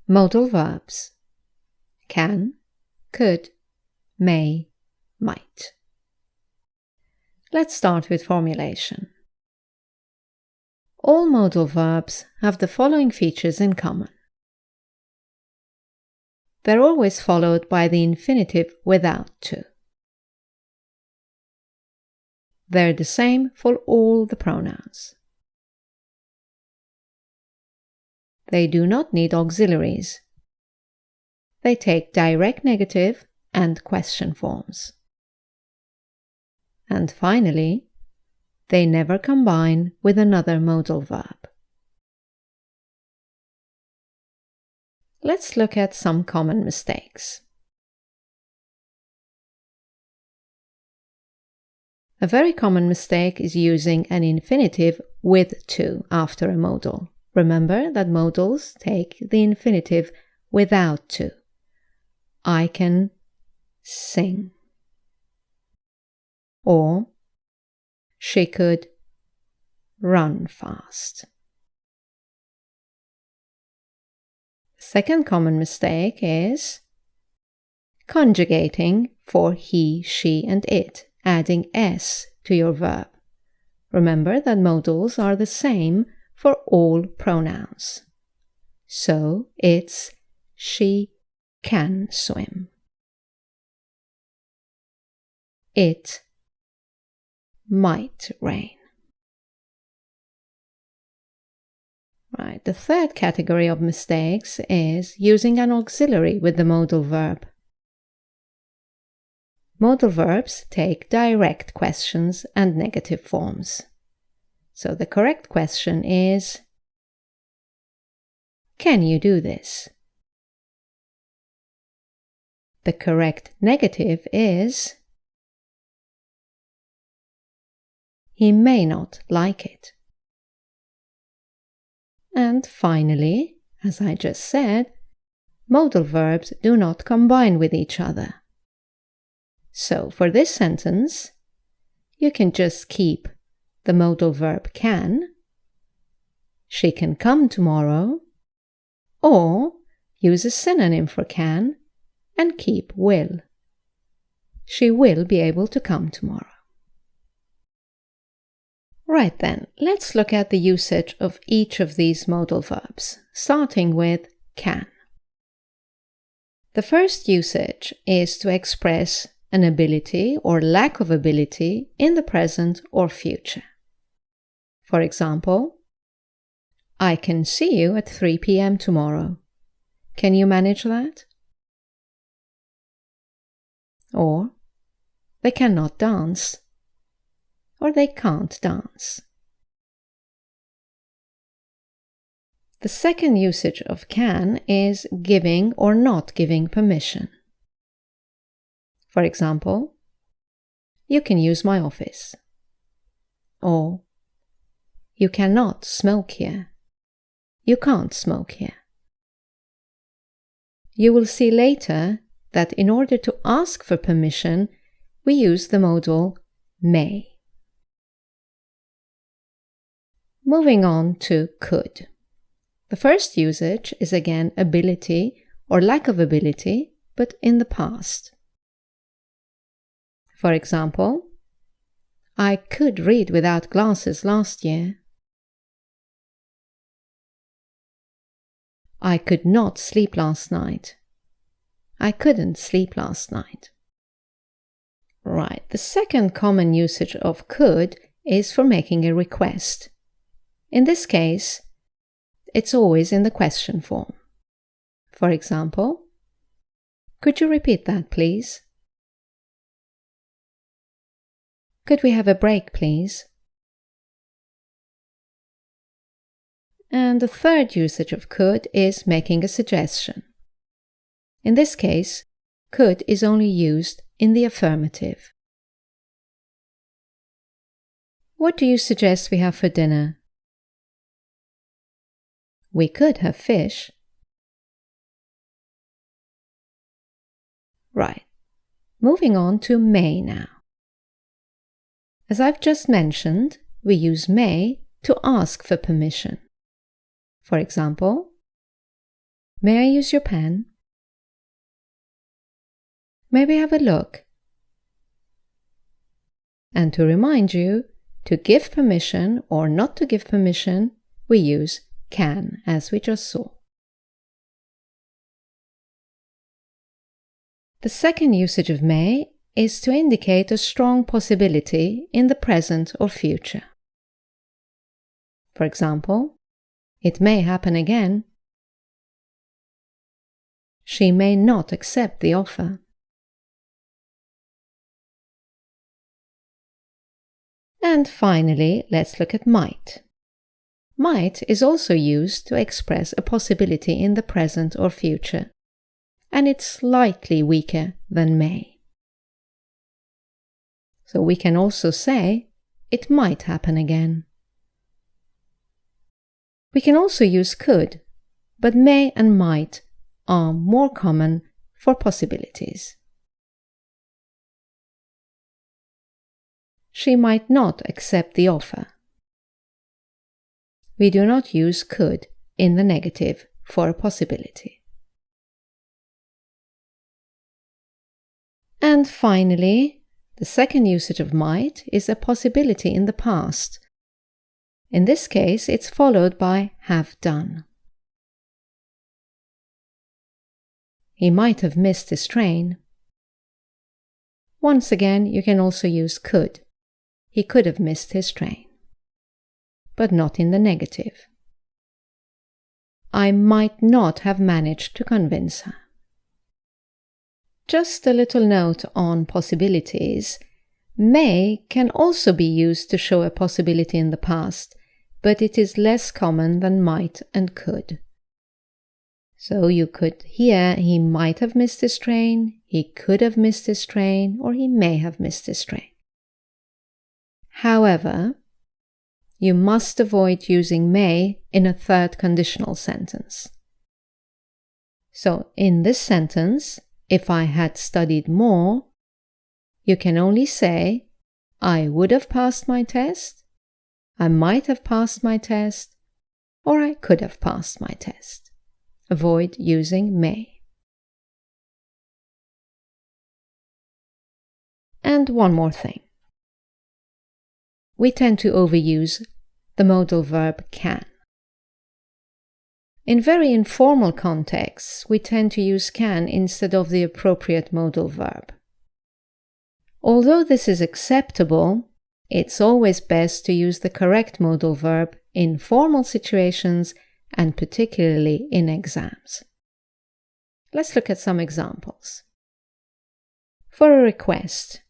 Modal verbs: can, could, may, might. Let's start with formulation. All modal verbs have the following features in common. They're always followed by the infinitive without to. They're the same for all the pronouns. They do not need auxiliaries. They take direct negative and question forms. And finally, they never combine with another modal verb. Let's look at some common mistakes. A very common mistake is using an infinitive with to after a modal. Remember that modals take the infinitive without to. I can sing. Or she could run fast. The second common mistake is conjugating for he, she, and it, adding s to your verb. Remember that modals are the same for all pronouns. So it's she can swim. It might rain. Right, the third category of mistakes is using an auxiliary with the modal verb. Modal verbs take direct questions and negative forms. So the correct question is, can you do this? The correct negative is, he may not like it. And finally, as I just said, modal verbs do not combine with each other. So for this sentence, you can just keep the modal verb can, she can come tomorrow, or use a synonym for can and keep will. She will be able to come tomorrow. Right then, let's look at the usage of each of these modal verbs, starting with can. The first usage is to express an ability or lack of ability in the present or future. For example, I can see you at 3 p.m. tomorrow. Can you manage that? Or, they cannot dance. Or they can't dance. The second usage of can is giving or not giving permission. For example, you can use my office. Or, you cannot smoke here. You can't smoke here. You will see later that in order to ask for permission, we use the modal may. Moving on to could. The first usage is again ability or lack of ability, but in the past. For example, I could read without glasses last year. I could not sleep last night. I couldn't sleep last night. Right, the second common usage of could is for making a request. In this case, it's always in the question form. For example, could you repeat that, please? Could we have a break, please? And the third usage of could is making a suggestion. In this case, could is only used in the affirmative. What do you suggest we have for dinner? We could have fish. Right. Moving on to may now. As I've just mentioned, we use may to ask for permission. For example, May I use your pen? May we have a look? And to remind you, to give permission or not to give permission, we use can, as we just saw. The second usage of may is to indicate a strong possibility in the present or future. For example, it may happen again. She may not accept the offer. And finally, let's look at might. Might is also used to express a possibility in the present or future, and it's slightly weaker than may. So we can also say, it might happen again. We can also use could, but may and might are more common for possibilities. She might not accept the offer. We do not use could in the negative for a possibility. And finally, the second usage of might is a possibility in the past. In this case, it's followed by have done. He might have missed his train. Once again, you can also use could. He could have missed his train. But not in the negative. I might not have managed to convince her. Just a little note on possibilities. May can also be used to show a possibility in the past, but it is less common than might and could. So you could hear he might have missed his train, he could have missed his train, or he may have missed his train. However, you must avoid using may in a third conditional sentence. So in this sentence, if I had studied more, you can only say, I would have passed my test, I might have passed my test, or I could have passed my test. Avoid using may. And one more thing. We tend to overuse the modal verb can. In very informal contexts, we tend to use can instead of the appropriate modal verb. Although this is acceptable, it's always best to use the correct modal verb in formal situations and particularly in exams. Let's look at some examples. For a request,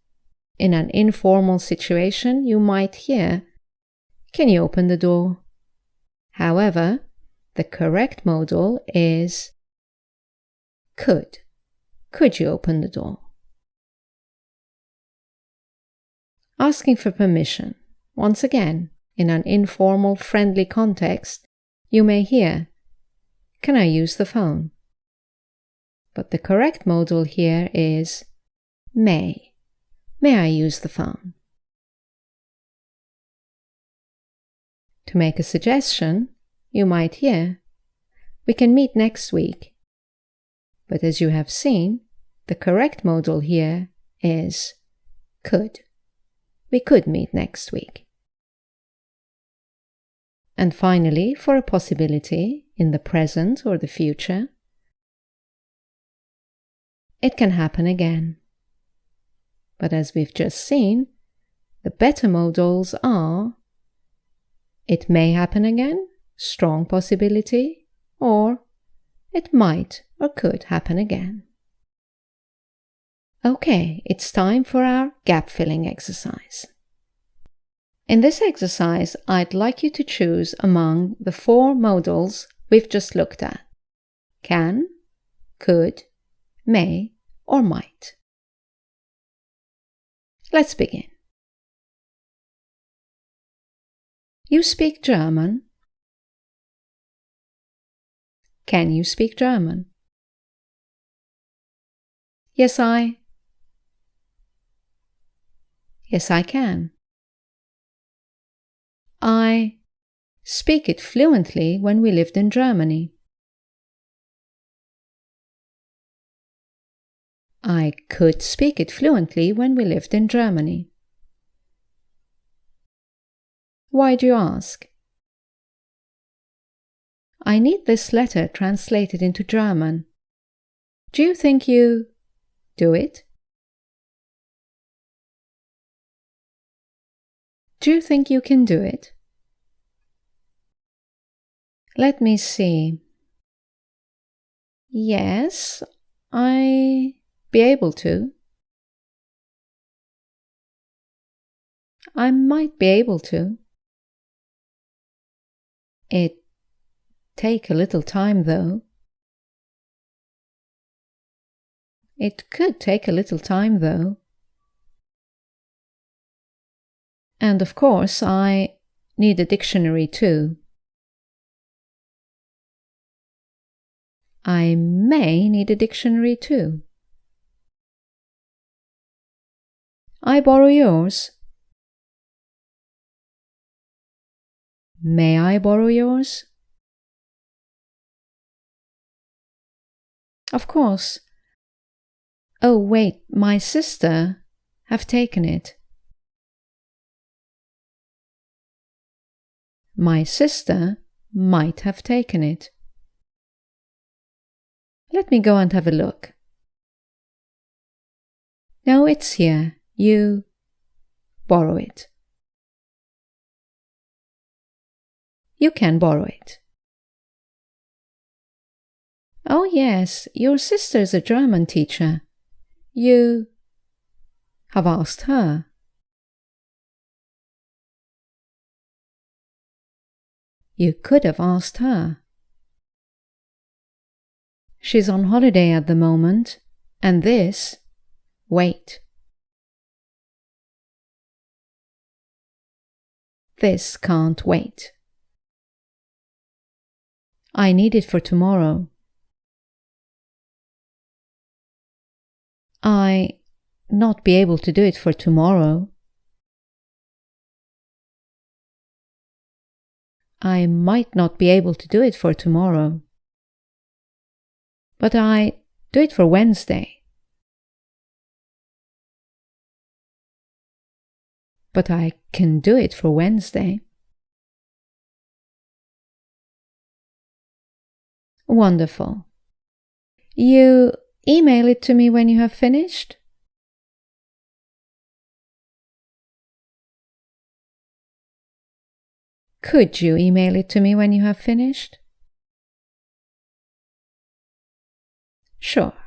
in an informal situation, you might hear, can you open the door? However, the correct modal is could. Could you open the door? Asking for permission. Once again, in an informal, friendly context, you may hear, can I use the phone? But the correct modal here is may. May I use the phone? To make a suggestion, you might hear, we can meet next week. But as you have seen, the correct modal here is could. We could meet next week. And finally, for a possibility in the present or the future, it can happen again. But as we've just seen, the better modals are it may happen again, strong possibility, or it might or could happen again. Okay, it's time for our gap-filling exercise. In this exercise, I'd like you to choose among the 4 modals we've just looked at: can, could, may, or might. Let's begin. You speak German? Can you speak German? Yes, I can. I speak it fluently when we lived in Germany. I could speak it fluently when we lived in Germany. Why do you ask? I need this letter translated into German. Do you think you do it? Do you think you can do it? Let me see. Yes, I be able to. I might be able to. It take a little time though. It could take a little time though. And of course, I need a dictionary too. I may need a dictionary too. I borrow yours? May I borrow yours? Of course. Oh, wait, my sister have taken it. My sister might have taken it. Let me go and have a look. No, it's here. You borrow it. You can borrow it. Oh, yes, your sister is a German teacher. You have asked her. You could have asked her. She's on holiday at the moment, and this, wait. This can't wait. I need it for tomorrow. I not be able to do it for tomorrow. I might not be able to do it for tomorrow. But I do it for Wednesday. But I can do it for Wednesday. Wonderful. You email it to me when you have finished? Could you email it to me when you have finished? Sure.